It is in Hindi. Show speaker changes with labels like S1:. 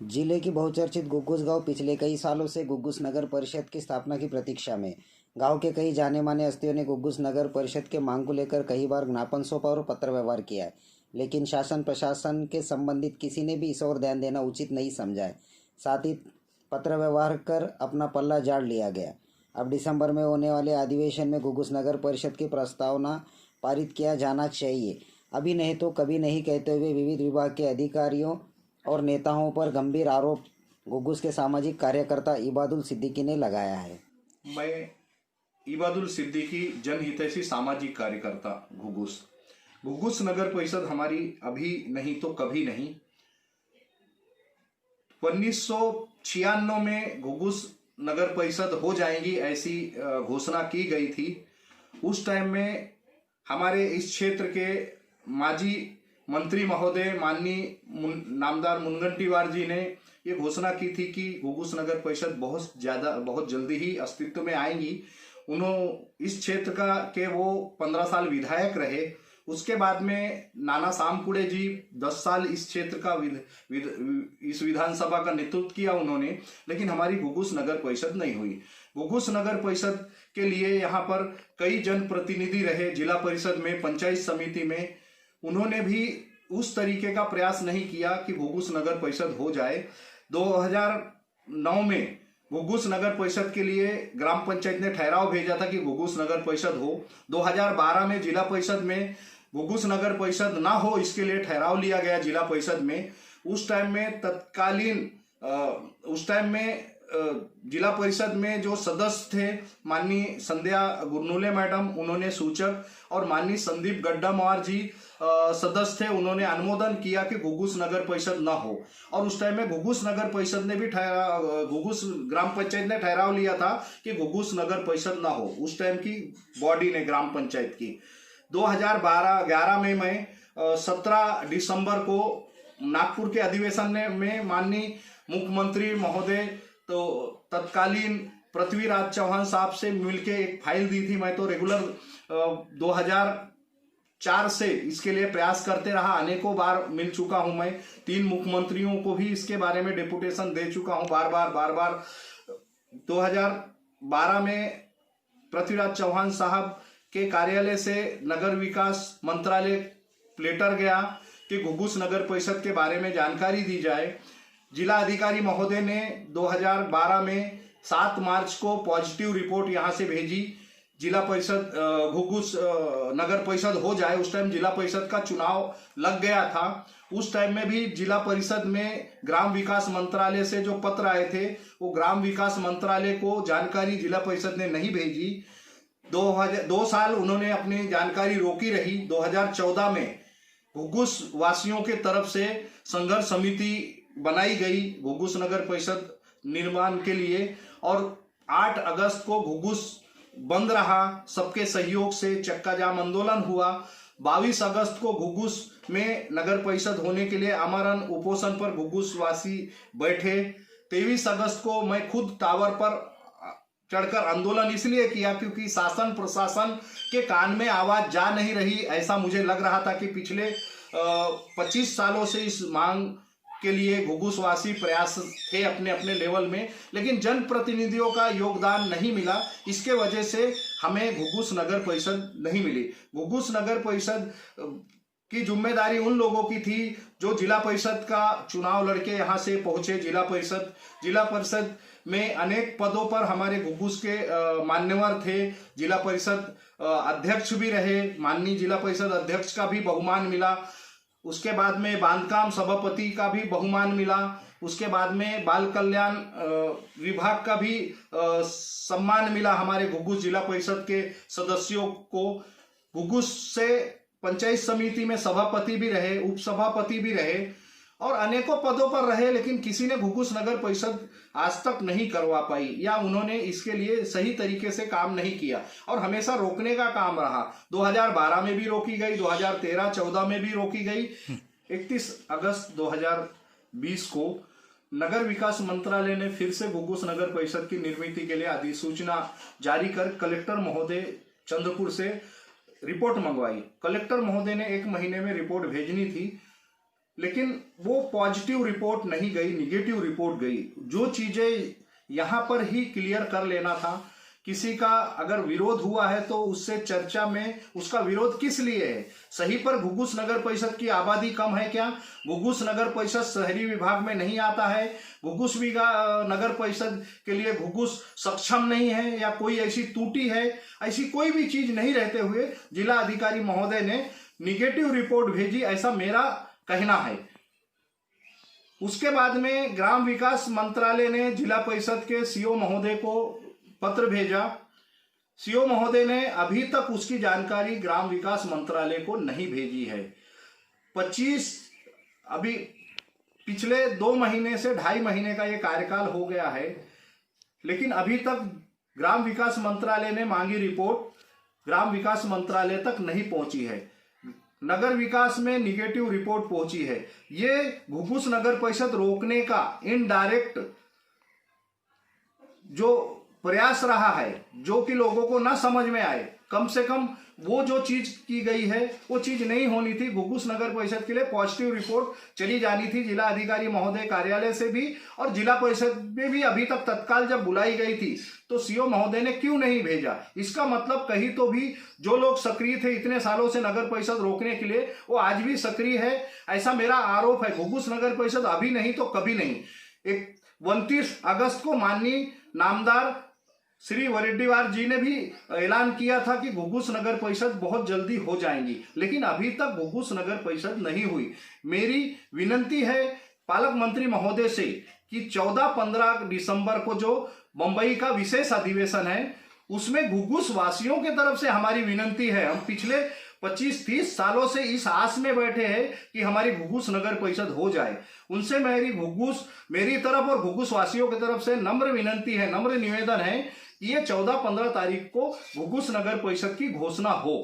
S1: जिले की बहुचर्चित घुघुस गांव पिछले कई सालों से घुघुस नगर परिषद की स्थापना की प्रतीक्षा में। गांव के कई जाने माने हस्तियों ने घुघुस नगर परिषद के मांग को लेकर कई बार ज्ञापन सौंपा और पत्र व्यवहार किया है, लेकिन शासन प्रशासन के संबंधित किसी ने भी इस ओर ध्यान देना उचित नहीं समझा है। साथ ही पत्र व्यवहार कर अपना पल्ला झाड़ लिया गया। अब दिसंबर में होने वाले अधिवेशन में घुघुस नगर परिषद की प्रस्तावना पारित किया जाना चाहिए, अभी नहीं तो कभी नहीं कहते हुए विविध विभाग के अधिकारियों और नेताओं पर गंभीर आरोप घुघुस के सामाजिक कार्यकर्ता इबादुल सिद्दीकी ने लगाया है।
S2: मैं इबादुल सिद्दीकी, जनहितैषी सामाजिक कार्यकर्ता, घुघुस नगर परिषद हमारी अभी नहीं तो कभी नहीं। 1996 में घुघुस नगर परिषद हो जाएंगी ऐसी घोषणा की गई थी। उस टाइम में हमारे इस क्षेत्र के माजी मंत्री महोदय माननीय नामदार मुनगंटीवार जी ने ये घोषणा की थी कि घुघुस नगर परिषद बहुत जल्दी ही अस्तित्व में आएंगी। उन्होंने इस क्षेत्र के वो 15 साल विधायक रहे। उसके बाद में नाना सामकुड़े जी 10 साल इस क्षेत्र का इस विधानसभा का नेतृत्व किया उन्होंने, लेकिन हमारी घुघुस नगर परिषद नहीं हुई। घुघुस नगर परिषद के लिए यहाँ पर कई जनप्रतिनिधि रहे, जिला परिषद में, पंचायत समिति में। उन्होंने भी उस तरीके का प्रयास नहीं किया कि घुघुस नगर परिषद हो जाए। 2009 में घुघुस नगर परिषद के लिए ग्राम पंचायत ने ठहराव भेजा था कि घुघुस नगर परिषद हो। 2012 में जिला परिषद में घुघुस नगर परिषद ना हो, इसके लिए ठहराव लिया गया जिला परिषद में। उस टाइम में जिला परिषद में जो सदस्य थे, माननीय संध्या गुरनुले मैडम, उन्होंने सूचक, और माननीय संदीप गड्डामवार जी सदस्य थे, उन्होंने अनुमोदन किया कि घुघुस नगर परिषद ना हो। और उस टाइम में घुघुस नगर परिषद ने भी घुघुस ग्राम पंचायत ने ठहराव लिया था कि घुघुस नगर परिषद ना हो। उस टाइम की बॉडी ने, ग्राम पंचायत की। 2011 में मैं 17 दिसंबर को नागपुर के अधिवेशन में माननीय मुख्यमंत्री महोदय तो तत्कालीन पृथ्वीराज चौहान साहब से मिलके एक फाइल दी थी। मैं तो रेगुलर 2004 से इसके लिए प्रयास करते रहा, अनेकों बार मिल चुका हूं मैं। 3 मुख्यमंत्रियों को भी इसके बारे में डेपुटेशन दे चुका हूं, बार बार। 2012 में पृथ्वीराज चौहान साहब के कार्यालय से नगर विकास मंत्रालय लेटर गया कि घुघुस नगर परिषद के बारे में जानकारी दी जाए। जिला अधिकारी महोदय ने 2012 में 7 मार्च को पॉजिटिव रिपोर्ट यहां से भेजी। जिला परिषद घुघुस नगर परिषद हो जाए। उस टाइम जिला परिषद का चुनाव लग गया था। उस टाइम में भी जिला परिषद में ग्राम विकास मंत्रालय से जो पत्र आए थे, वो ग्राम विकास मंत्रालय को जानकारी जिला परिषद ने नहीं भेजी। 2 साल उन्होंने अपनी जानकारी रोकी रही। 2014 में घुघुस वासियों के तरफ से संघर्ष समिति बनाई गई घुघुस नगर परिषद निर्माण के लिए, और 8 अगस्त को घुघुस बंद रहा। सबके सहयोग से चक्का जाम आंदोलन हुआ। 22 अगस्त को घुघुस में नगर परिषद होने के लिए आमरण उपोषण पर घुघुस वासी बैठे। 23 अगस्त को मैं खुद टावर पर चढ़कर आंदोलन इसलिए किया क्योंकि शासन प्रशासन के कान में आवाज जा नहीं रही। ऐसा मुझे लग रहा था कि पिछले 25 सालों से इस मांग के लिए घुघुसवासी प्रयास थे अपने अपने लेवल में, लेकिन जनप्रतिनिधियों का योगदान नहीं मिला। इसके वजह से हमें घुघुस नगर परिषद नहीं मिली। घुघुस नगर परिषद की जिम्मेदारी उन लोगों की थी जो जिला परिषद का चुनाव लड़के यहाँ से पहुंचे। जिला परिषद में अनेक पदों पर हमारे घुघुस के मान्यवर थे। जिला परिषद अध्यक्ष भी रहे। माननीय जिला परिषद अध्यक्ष का भी बहुमान मिला। उसके बाद में बांधकाम सभापति का भी बहुमान मिला। उसके बाद में बाल कल्याण विभाग का भी सम्मान मिला हमारे घुघुस जिला परिषद के सदस्यों को। घुघुस से पंचायत समिति में सभापति भी रहे, उप सभापति भी रहे, और अनेकों पदों पर रहे, लेकिन किसी ने घुघुस नगर परिषद आज तक नहीं करवा पाई, या उन्होंने इसके लिए सही तरीके से काम नहीं किया और हमेशा रोकने का काम रहा। 2012 में भी रोकी गई, 2013-14 में भी रोकी गई। 31 अगस्त 2020 को नगर विकास मंत्रालय ने फिर से घुघुस नगर परिषद की निर्मित के लिए अधिसूचना जारी कर कलेक्टर महोदय चंद्रपुर से रिपोर्ट मंगवाई। कलेक्टर महोदय ने 1 महीने में रिपोर्ट भेजनी थी, लेकिन वो पॉजिटिव रिपोर्ट नहीं गई, निगेटिव रिपोर्ट गई। जो चीजें यहां पर ही क्लियर कर लेना था, किसी का अगर विरोध हुआ है तो उससे चर्चा में उसका विरोध किस लिए है। सही पर घुघुस नगर परिषद की आबादी कम है क्या? घुघुस नगर परिषद शहरी विभाग में नहीं आता है? घुघुस नगर परिषद के लिए घुघुस सक्षम नहीं है या कोई ऐसी त्रुटि है? ऐसी कोई भी चीज नहीं रहते हुए जिला अधिकारी महोदय ने निगेटिव रिपोर्ट भेजी, ऐसा मेरा कहना है। उसके बाद में ग्राम विकास मंत्रालय ने जिला परिषद के सीओ महोदय को पत्र भेजा। सीओ महोदय ने अभी तक उसकी जानकारी ग्राम विकास मंत्रालय को नहीं भेजी है। 25 अभी पिछले 2 महीने से 2.5 महीने का ये कार्यकाल हो गया है, लेकिन अभी तक ग्राम विकास मंत्रालय ने मांगी रिपोर्ट ग्राम विकास मंत्रालय तक नहीं पहुंची है। नगर विकास में निगेटिव रिपोर्ट पहुंची है। ये घुघुस नगर परिषद रोकने का इनडायरेक्ट जो प्रयास रहा है, जो कि लोगों को ना समझ में आए। कम से कम वो जो चीज की गई है वो चीज नहीं होनी थी। घुघुस नगर परिषद के लिए पॉजिटिव रिपोर्ट चली जानी थी जिला अधिकारी महोदय कार्यालय से भी, और जिला परिषद में भी अभी तक तत्काल जब बुलाई गई थी तो सीओ महोदय ने क्यों नहीं भेजा। इसका मतलब कहीं तो भी जो लोग सक्रिय थे इतने सालों से नगर परिषद रोकने के लिए, वो आज भी सक्रिय है, ऐसा मेरा आरोप है। घुघुस नगर परिषद अभी नहीं तो कभी नहीं। 29 अगस्त को माननीय नामदार श्री वरेड्डीवार जी ने भी ऐलान किया था कि घुघुस नगर परिषद बहुत जल्दी हो जाएंगी, लेकिन अभी तक घुघुस नगर परिषद नहीं हुई। मेरी विनंती है पालक मंत्री महोदय से कि 14-15 दिसंबर को जो मुंबई का विशेष अधिवेशन है उसमें घुघुस वासियों की तरफ से हमारी विनंती है। हम पिछले 25-30 सालों से इस आस में बैठे हैं कि हमारी घुघुस नगर परिषद हो जाए। उनसे मेरी तरफ और घुघुस वासियों की तरफ से नम्र विनंती है, नम्र निवेदन है कि ये 14-15 तारीख को घुघुस नगर परिषद की घोषणा हो।